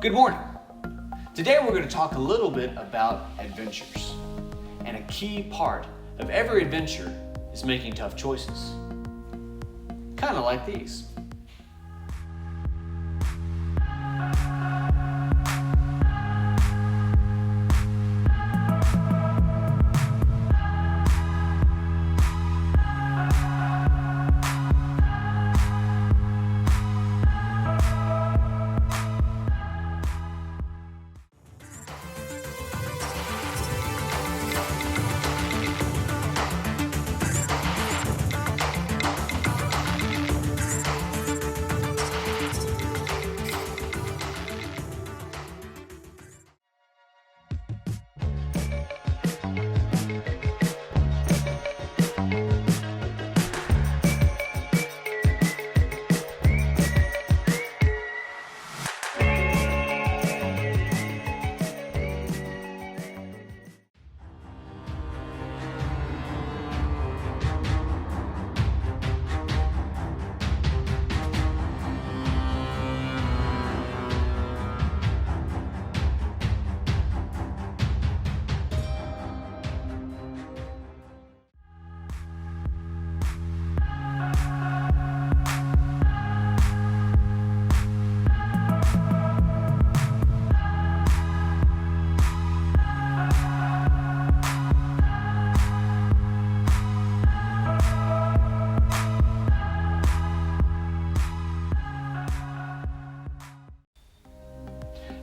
Good morning. Today we're going to talk a little bit about adventures. And a key part of every adventure is making tough choices. Kind of like these.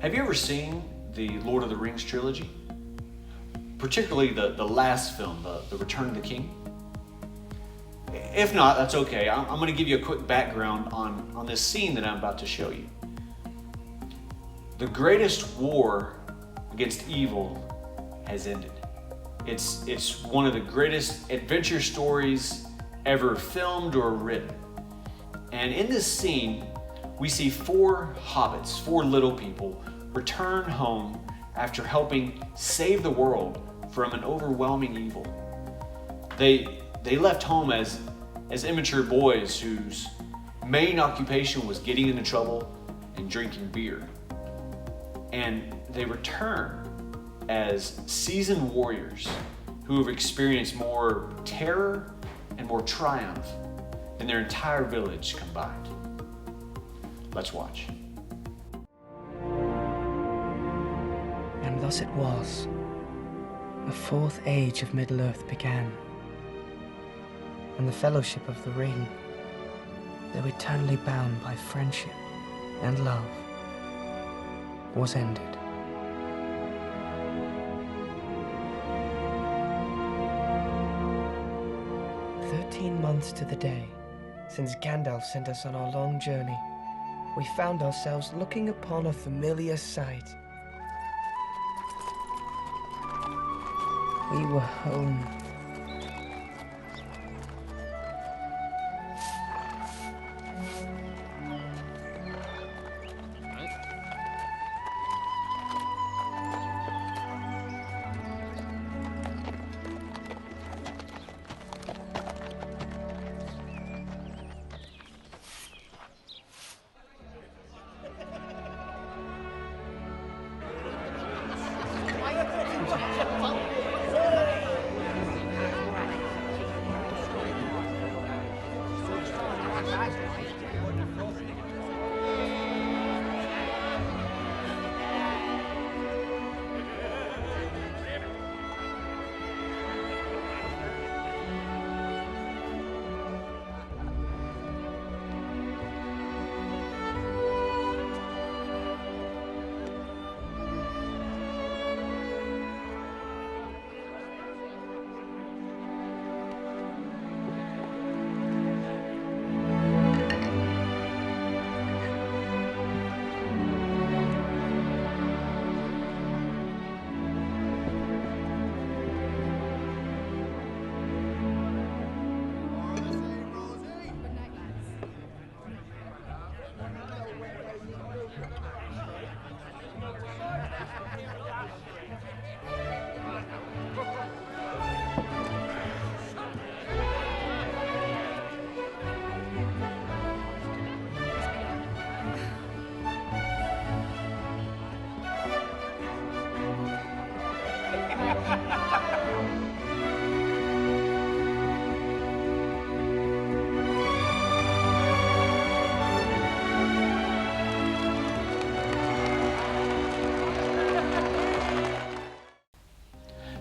Have you ever seen the Lord of the Rings trilogy? Particularly the last film, the Return of the King? If not, that's okay. I'm going to give you a quick background on this scene that I'm about to show you. The greatest war against evil has ended. It's one of the greatest adventure stories ever filmed or written. And in this scene, we see four hobbits, four little people, return home after helping save the world from an overwhelming evil. They left home as immature boys whose main occupation was getting into trouble and drinking beer. And they return as seasoned warriors who have experienced more terror and more triumph than their entire village combined. Let's watch. And thus it was, the fourth age of Middle-earth began, and the Fellowship of the Ring, though eternally bound by friendship and love, was ended. Months to the day since Gandalf sent us on our long journey, we found ourselves looking upon a familiar sight. We were home.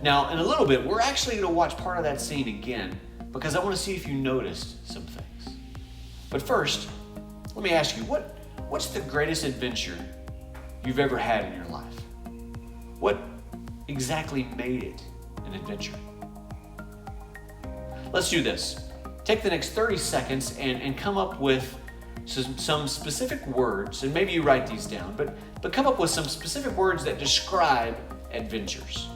Now, in a little bit, we're actually going to watch part of that scene again because I want to see if you noticed some things. But first, let me ask you, what's the greatest adventure you've ever had in your life? What exactly made it an adventure? Let's do this. Take the next 30 seconds and come up with some specific words, and maybe you write these down, but come up with some specific words that describe adventures.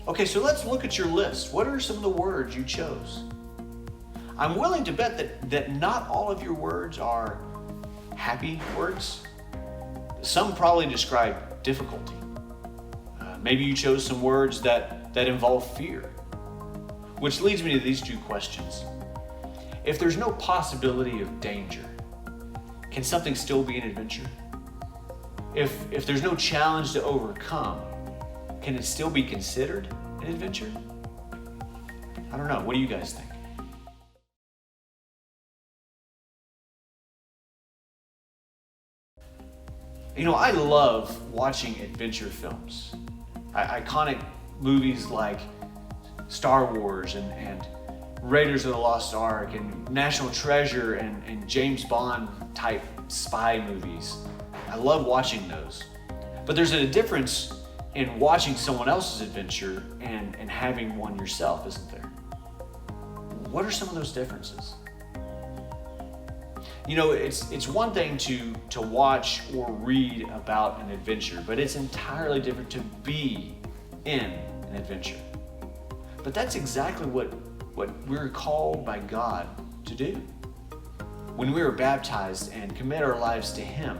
Okay, so let's look at your list. What are some of the words you chose? I'm willing to bet that not all of your words are happy words. Some probably describe difficulty. Maybe you chose some words that involve fear. Which leads me to these two questions. If there's no possibility of danger, can something still be an adventure? If there's no challenge to overcome, can it still be considered an adventure? I don't know. What do you guys think? You know, I love watching adventure films. Iconic movies like Star Wars and Raiders of the Lost Ark and National Treasure and James Bond type spy movies. I love watching those. But there's a difference in watching someone else's adventure and having one yourself, isn't there? What are some of those differences? You know, it's one thing to watch or read about an adventure, but it's entirely different to be in an adventure. But that's exactly what we're called by God to do. When we are baptized and commit our lives to Him,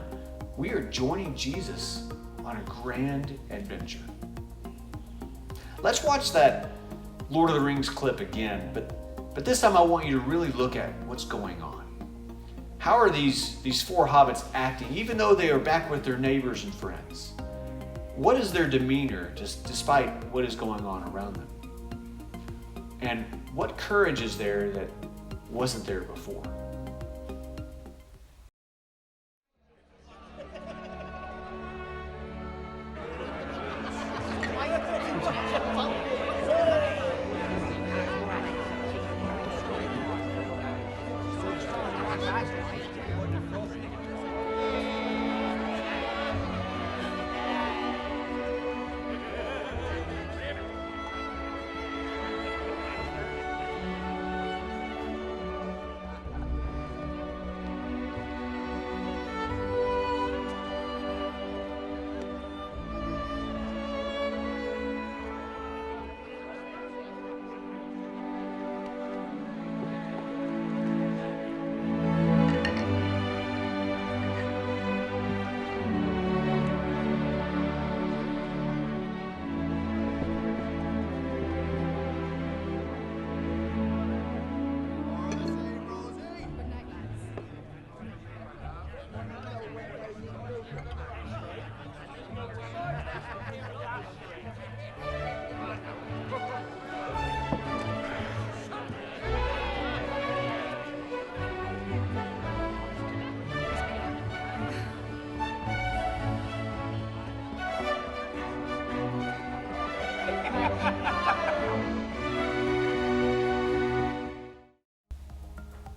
we are joining Jesus on a grand adventure. Let's watch that Lord of the Rings clip again, but this time I want you to really look at what's going on. How are these four hobbits acting, even though they are back with their neighbors and friends? What is their demeanor despite what is going on around them? And what courage is there that wasn't there before?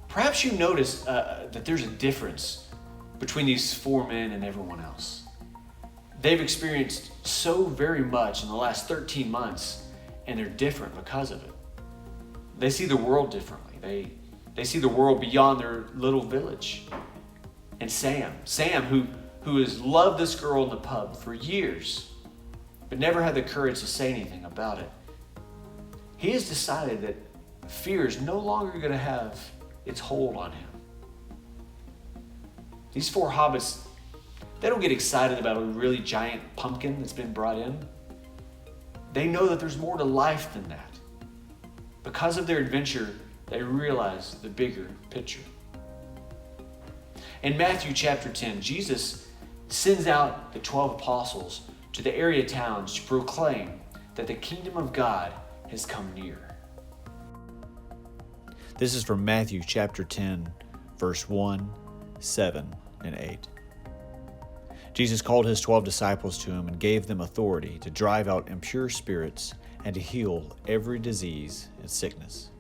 Perhaps you notice that there's a difference between these four men and everyone else. They've experienced so very much in the last 13 months, and they're different because of it. They see the world differently. They see the world beyond their little village. And Sam who has loved this girl in the pub for years, but never had the courage to say anything about it. He has decided that fear is no longer going to have its hold on him. These four hobbits, they don't get excited about a really giant pumpkin that's been brought in. They know that there's more to life than that. Because of their adventure, they realize the bigger picture. In Matthew chapter 10, Jesus sends out the 12 apostles to the area towns to proclaim that the kingdom of God has come near. This is from Matthew chapter 10, verse 1, 7, and 8. Jesus called his 12 disciples to him and gave them authority to drive out impure spirits and to heal every disease and sickness.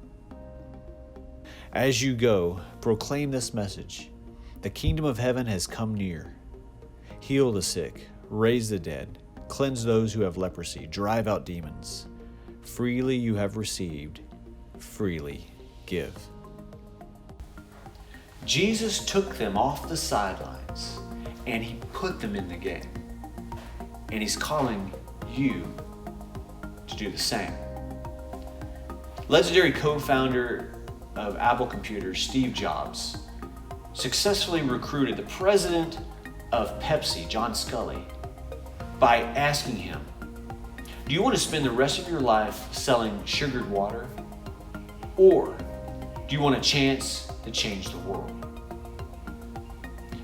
As you go, proclaim this message: the kingdom of heaven has come near. Heal the sick, raise the dead, cleanse those who have leprosy, drive out demons. Freely you have received, freely give. Jesus took them off the sidelines and he put them in the game. And he's calling you to do the same. Legendary co-founder of Apple Computers, Steve Jobs, successfully recruited the president of Pepsi, John Scully, by asking him, do you want to spend the rest of your life selling sugared water? Or do you want a chance to change the world?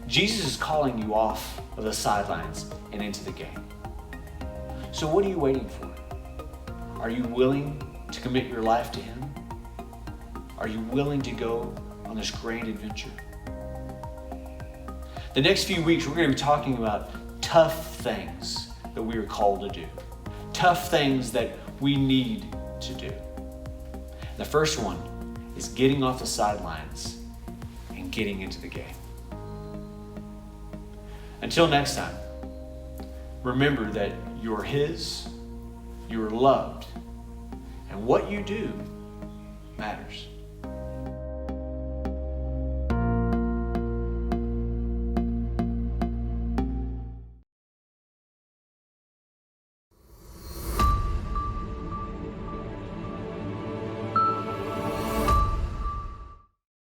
Jesus is calling you off of the sidelines and into the game. So what are you waiting for? Are you willing to commit your life to him? Are you willing to go on this great adventure? The next few weeks, we're going to be talking about tough things that we are called to do. Tough things that we need to do. The first one is getting off the sidelines and getting into the game. Until next time, remember that you're his, you're loved, and what you do matters.